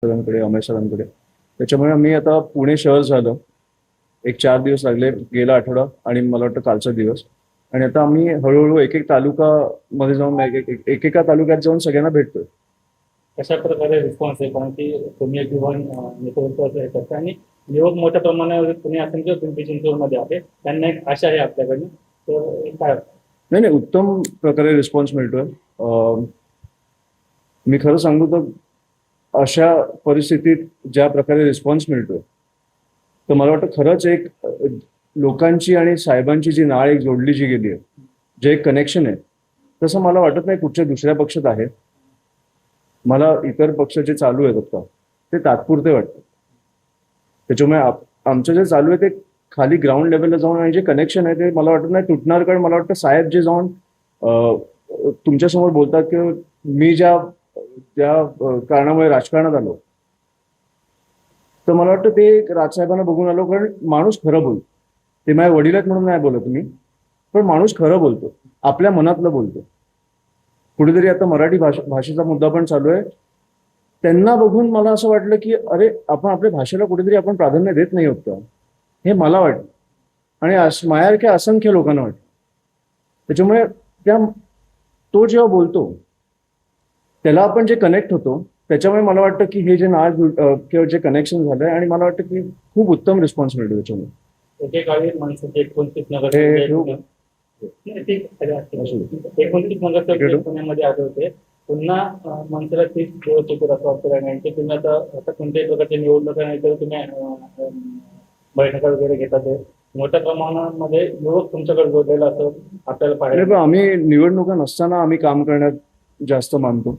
सरांकडे, अमय सरांकडे. त्याच्यामुळे मी आता पुणे शहर झालं. एक 4 दिवस लागले, गेला आठवडा आणि मला वाटतं कालचा दिवस. आणि आता आम्ही हळूहळू एक एक तालुका मध्ये जाऊन एकेका तालुक्यात जाऊन सगळ्यांना भेटतोय. कशा प्रकारे रिस्पॉन्स आहे, कारण की तुम्ही एक युवा नेतृत्वाचं हे करता आणि युवक मोठ्या प्रमाणावर तुम्ही असेल किंवा पिंपरी चिंचवडमध्ये आहे, त्यांना एक आशा आहे आपल्याकडनं, तर काय नाही नाही, उत्तम प्रकारे रिस्पॉन्स मिळतोय. मी खरं सांगू तर अशा परिस्थितीत ज्या प्रकारे रिस्पॉन्स मिळतोय, तर मला वाटतं खरंच एक लोकांची आणि साहेबांची जी नाळ एक जोडली जी गेली आहे, जे एक कनेक्शन आहे, तसं मला वाटत नाही कुठच्या दुसऱ्या पक्षात आहे. मला इतर पक्ष जे चालू आहेत आता ते तात्पुरते वाटतं. त्याच्यामुळे आमचं जे चालू आहे ते खाली ग्राउंड लेवलला जाऊन आणि जे कनेक्शन आहे ते मला वाटत नाही तुटणार. कारण मला वाटतं साहेब जे जाऊन तुमच्यासमोर बोलतात की मी ज्या कारणामुळे राजकारणात आलो, तर मला वाटतं ते राजसाहेबांना बघून आलो. कारण माणूस खरं बोलतो. ते माझ्या वडील आहेत म्हणून नाही बोलत मी, पण माणूस खरं बोलतो, आपल्या मनातलं बोलतो. कुठेतरी आता मराठी भाषेचा मुद्दा पण चालू आहे. त्यांना बघून मला असं वाटलं की अरे, आपण आपल्या भाषेला कुठेतरी आपण प्राधान्य देत नाही होत का, हे मला वाटतं. आणि माझ्यासारख्या असंख्य लोकांना वाटतं. त्याच्यामुळे तो जेव्हा बोलतो त्याला आपण जे कनेक्ट होतो, त्याच्यामुळे मला वाटतं की हे जे नाळ किंवा जे कनेक्शन झालंय, आणि मला वाटतं की खूप उत्तम रिस्पॉन्स मिळतो त्याच्यामुळे. एकेकाळी माणसाचे 29 नगर पुण्यामध्ये आले होते. पुन्हा माणसाला 30 दिवस येतील असं वाटतं. आणि तुम्ही आता कोणत्याही प्रकारच्या निवडणुका नाही तर तुम्ही बैठका वगैरे घेतात. मोठ्या प्रमाणामध्ये युवक तुमच्याकडे जोडलेला असं आपल्याला पाहायला. आम्ही निवडणुका नसताना आम्ही काम करण्यात जास्त मानतो.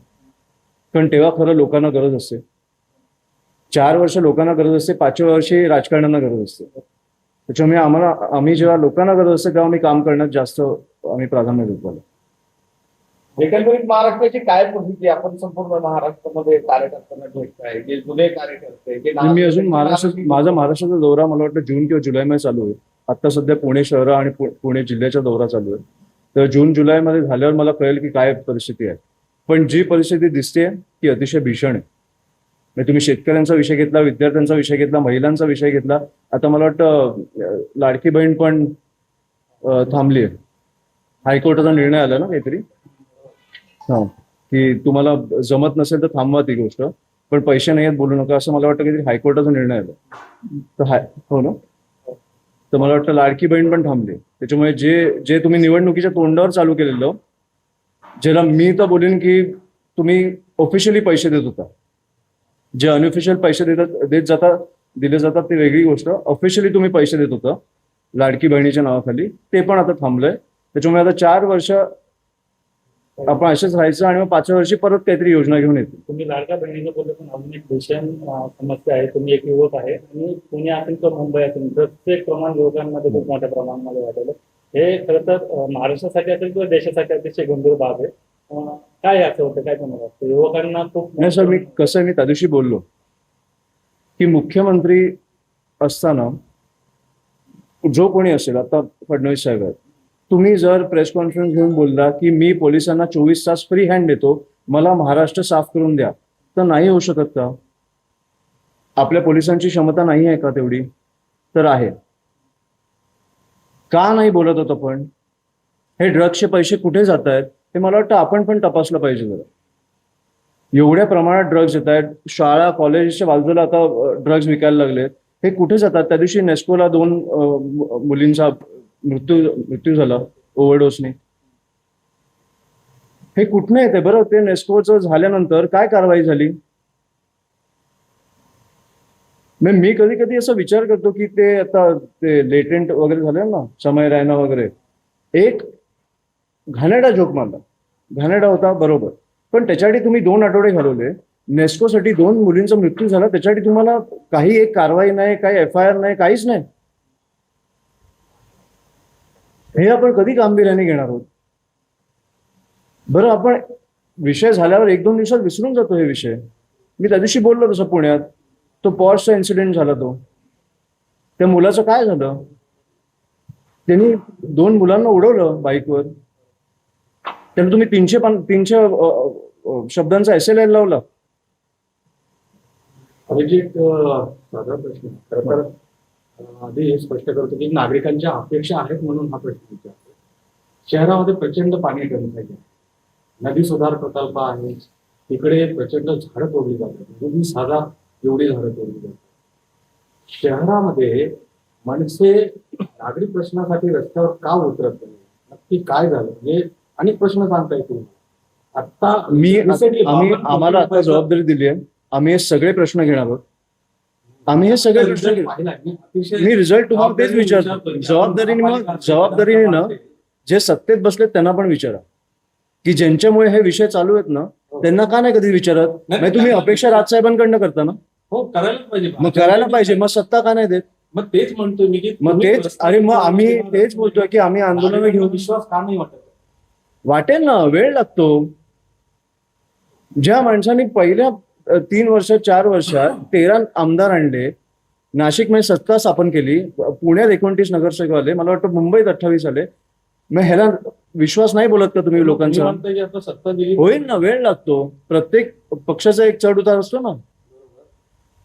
कारण तेव्हा खरं लोकांना गरज असते. 4 वर्ष लोकांना गरज असते, 5व्या वर्षी राजकारण्यांना गरज असते. त्याच्यामुळे आम्ही जेव्हा लोकांना गरज असते तेव्हा आम्ही काम करण्यात जास्त आम्ही प्राधान्य देतो. एकंदरीत महाराष्ट्राची काय परिस्थिती, आपण संपूर्ण महाराष्ट्रामध्ये कार्यकर्त्यांना भेटताय, जे जुने कार्यकर्ते मी अजून माझा महाराष्ट्राचा दौरा मला वाटतं जून किंवा जुलैमध्ये चालू आहे. आता सध्या पुणे शहर आणि पुणे जिल्ह्याचा दौरा चालू आहे. तर जून जुलैमध्ये झाल्यावर मला कळेल की काय परिस्थिती आहे. पण जी परिस्थिती दिसते ती अतिशय भीषण आहे. म्हणजे तुम्ही शेतकऱ्यांचा विषय घेतला, विद्यार्थ्यांचा विषय घेतला, महिलांचा विषय घेतला. आता मला वाटतं लाडकी बहीण पण थांबली आहे. हायकोर्टाचा निर्णय आला ना काहीतरी, हा, की तुम्हाला जमत नसेल तर थांबवा ती गोष्ट, पण पैसे नाही आहेत बोलू नका, असं मला वाटतं काहीतरी हायकोर्टाचा निर्णय आला. तर हो ना, तर मला वाटतं लाडकी बहीण पण थांबली. त्याच्यामुळे जे तुम्ही निवडणुकीच्या तोंडावर चालू केलेलं, ज्याला मी तर बोलेन की तुम्ही ऑफिशियली पैसे देत होता, जे अनऑफिशियल पैसे दिले जातात ती वेगळी गोष्ट. ऑफिशियली तुम्ही पैसे देत होता लाडकी बहिणीच्या नावाखाली, ते पण आता थांबलंय. त्याच्यामुळे आता 4 वर्ष आपण असेच राहायचं आणि मग 5व्या वर्षी परत काहीतरी योजना घेऊन येतो. तुम्ही लाडक्या बहिणीचं बोलले, पण अजून एक भीषण समस्या आहे. तुम्ही एक युवक आहे आणि पुणे असेल किंवा मुंबई असेल, प्रत्येक प्रमाण युवकांमध्ये खूप मोठ्या प्रमाणामध्ये वाढवलं. हे खरं तर महाराष्ट्रासाठी असेल किंवा देशासाठी अतिशय गंभीर बाब आहे. काय असं होतं, काय तुम्हाला वाटतं? युवकांना खूप नाही सर, मी त्या दिवशी बोललो की मुख्यमंत्री असताना जो कोणी असेल, आता फडणवीस साहेब आहेत, तुम्ही जर प्रेस कॉन्फरन्स घेऊन बोलला की मी पोलिसांना 24 तास फ्री हँड देतो, मला महाराष्ट्र साफ करून द्या, तर नाही होऊ शकत का? आपल्या पोलिसांची क्षमता नाही आहे का तेवढी? तर आहे. का नाही बोलत होतो? पण हे ड्रग्सचे पैसे कुठे जात आहेत हे मला वाटतं आपण पण तपासलं पाहिजे जरा. एवढ्या प्रमाणात ड्रग्ज येत आहेत, शाळा कॉलेजच्या बाजूला आता ड्रग्ज विकायला लागलेत. हे कुठे जातात? त्या दिवशी नेस्कोला 2 मुलींचा मृत्यू झाला ओव्हरडोसने. हे कुठनं येते बरं? ते नेस्कोचं झाल्यानंतर काय कारवाई झाली? मी कधी कधी असा विचार करतो की ते आता ते लेटेंट वगैरे झाले ना, समय रायना वगैरे, एक घाणेरडा जोक मारला. घाणेरडा होता बरोबर, पण त्याच्यासाठी तुम्ही 2 आठवडे घालवले. नेस्कोसाठी 2 मुलींचा मृत्यू झाला, त्याच्यासाठी तुम्हाला काही एक कारवाई नाही, काही FIR नाही, काहीच नाही. हे आपण कधी गांभीर्याने घेणार आहोत? बरं, आपण विषय झाल्यावर 1-2 दिवसात विसरून जातो हे विषय. मी त्या दिवशी बोललो तसं पुण्यात तो पॉर्सचा इन्सिडेंट झाला, तो त्या मुलाचं काय झालं? त्यांनी 2 मुलांना उडवलं बाईकवर. त्यांना तुम्ही 300 शब्दांचा SLL लावला. अभिजित, साधा प्रश्न खरं तर आधी हे स्पष्ट करतो की नागरिकांच्या अपेक्षा आहेत म्हणून हा प्रश्न विचारतो. शहरामध्ये प्रचंड पाणी टंचाई आहे, नदी सुधार प्रकल्प आहे, तिकडे प्रचंड झाडं तोडली जातात, म्हणजे साधा एवढी झाडं तोडली जातात. शहरामध्ये मनसे नागरी प्रश्नासाठी रस्त्यावर का उतरत नाही, नक्की काय झालं, म्हणजे अनेक प्रश्न सांगता येतील. आता आम्हाला आता जबाबदारी दिली आहे, आम्ही हे सगळे प्रश्न घेणार आहोत. आम्ही हे सगळे प्रश्न मी रिझल्ट तुम्हाला तेच विचारतो. जबाबदारीने ना जे सत्तेत बसलेत त्यांना पण विचारा की ज्यांच्यामुळे हे विषय चालू आहेत ना त्यांना का नाही कधी विचारत. म्हणजे तुम्ही अपेक्षा राजसाहेबांकडनं करता ना, हो करायलाच पाहिजे. मग करायला पाहिजे, मग सत्ता का नाही देत. मग तेच म्हणतोय मी की मग तेच अरे मग आम्ही तेच बोलतोय की आम्ही आंदोलन घेऊन विश्वास का नाही वाटत. वाटेल ना, वेळ लागतो. ज्या माणसांनी पहिल्या 3 वर्षात 4 वर्षात 13 आमदार आणले, नाशिकमध्ये सत्ता स्थापन केली, पुण्यात 29 नगरसेवक आले, मला वाटतं मुंबईत 28 आले. मग ह्याला विश्वास नाही बोलत का तुम्ही लोकांचा? म्हणताय की आता सत्ता दिली होईल ना, वेळ लागतो. प्रत्येक पक्षाचा एक चढ उतार असतो ना,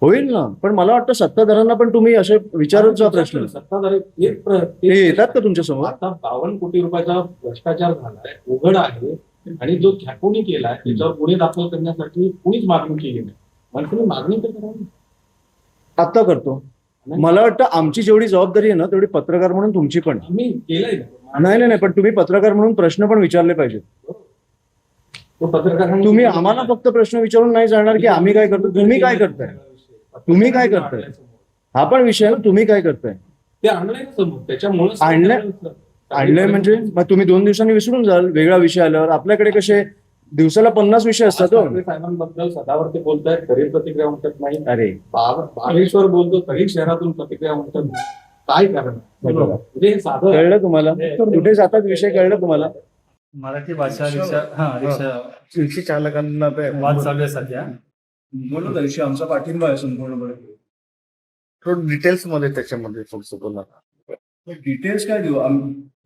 होईल ना. पण मला वाटतं सत्ताधाऱ्यांना पण तुम्ही असे विचारत जा प्रश्न. सत्ताधारी ते येतात का तुमच्या समोर? आता 52 कोटी रुपयाचा भ्रष्टाचार झालाय, उघड आहे, आणि जो कोणी केलाय त्याच्यावर गुन्हे दाखल करण्यासाठी कुणीच मागणी केली नाही. माणसाने मागणी तर करावी. आता करतो. मला वाटतं आमची जेवढी जबाबदारी आहे ना तेवढी पत्रकार म्हणून तुमची पण. आम्ही केलंय ना. नाही, पण तुम्ही पत्रकार म्हणून प्रश्न पण विचारले पाहिजेत. तो पत्रकार तुम्ही आम्हाला फक्त प्रश्न विचारून नाही जाणार की आम्ही काय करतो, तुम्ही काय करताय, तुम्ही काय करताय, हा पण विषय आहे ना. तुम्ही काय करताय ते आणलंय समोर, त्याच्यामुळे आणलंय म्हणजे मग तुम्ही 2 दिवसांनी विसरून जाल वेगळा विषय आल्यावर. आपल्याकडे कसे दिवसाला 50 विषय असतात. साहेबांबद्दल सदावरती बोलतायत तरी प्रतिक्रिया म्हणतात नाही. अरे बागेश्वर बोलतो तरी शहरातून प्रतिक्रिया म्हणतात नाही. काय कारण म्हणजे साधं कळलं तुम्हाला? कुठे जातात विषय कळलं तुम्हाला? मराठी भाषा रिक्षा चालकांना वाद चालू आहे सध्या. बोलू विषय आमचा पाठिंबा आहे संपूर्णपणे. थोडं डिटेल्स मध्ये त्याच्यामध्ये थोडस बोला. डिटेल्स काय देऊ?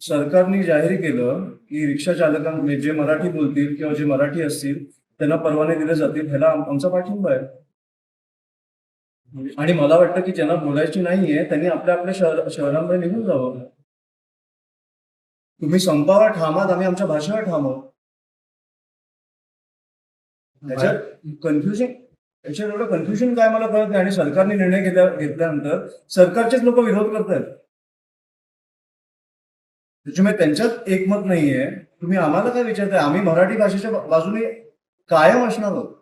सरकारने जाहीर केलं की रिक्षा चालकांना जे मराठी बोलतील किंवा जे मराठी असतील त्यांना परवाने दिले जातील. ह्याला आमचा पाठिंबा आहे. आणि मला वाटतं की ज्यांना बोलायची नाहीये त्यांनी आपल्या आपल्या शहरांमध्ये निघून जावं. तुम्ही संपावर ठामात, आम्ही आमच्या भाषेवर ठाम आहोत. याच्यात एवढं कन्फ्युजन काय मला कळत नाही. आणि सरकारने निर्णय घेतल्यानंतर सरकारचेच लोक विरोध करतायत. त्याच्यामुळे त्यांच्यात एकमत नाहीये. तुम्ही आम्हाला काय विचारताय? आम्ही मराठी भाषेच्या बाजूने कायम असणार आहोत.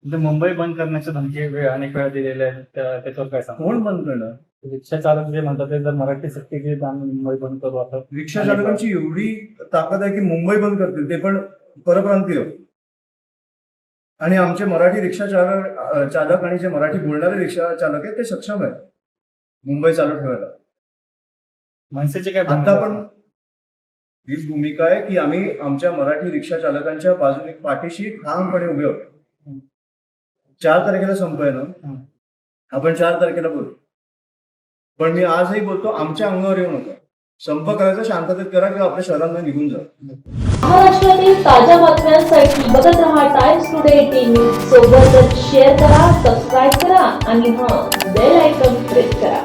मुंबई बंद करण्याच्या धमकी अनेक वेळा दिलेल्या आहेत, त्याच्यावर काय सांग? कोण बंद करणार? रिक्षा चालक जे म्हणतात ते जर मराठी सक्ती केली तर आम्ही मुंबई बंद करू. आता रिक्षा चालकांची एवढी ताकद आहे की मुंबई बंद करतील, ते पण परप्रांतीय. आणि आमचे मराठी रिक्षा चालक आणि जे मराठी बोलणारे रिक्षा चालक आहेत ते सक्षम आहेत मुंबई चालू ठेवायला. मनसेचे काय आता पण हीच भूमिका आहे की आम्ही आमच्या मराठी रिक्षा चालकांच्या बाजूने पाठीशी ठामपणे उभे आहोत. 4 तारखेला संप आहे ना, आपण 4 तारखेला बोलू. पण मी आजही बोलतो, आमच्या अंगावर येऊ नका. संप करायचा शांततेत करा किंवा आपल्या शहरांना निघून जा. महाराष्ट्रातील ताज्या बातम्यांसाठी बघत रहा टाइम्स टुडे टीव्ही. सोबतच शेअर करा, सबस्क्राईब करा आणि बेल आयकॉन प्रेस करा.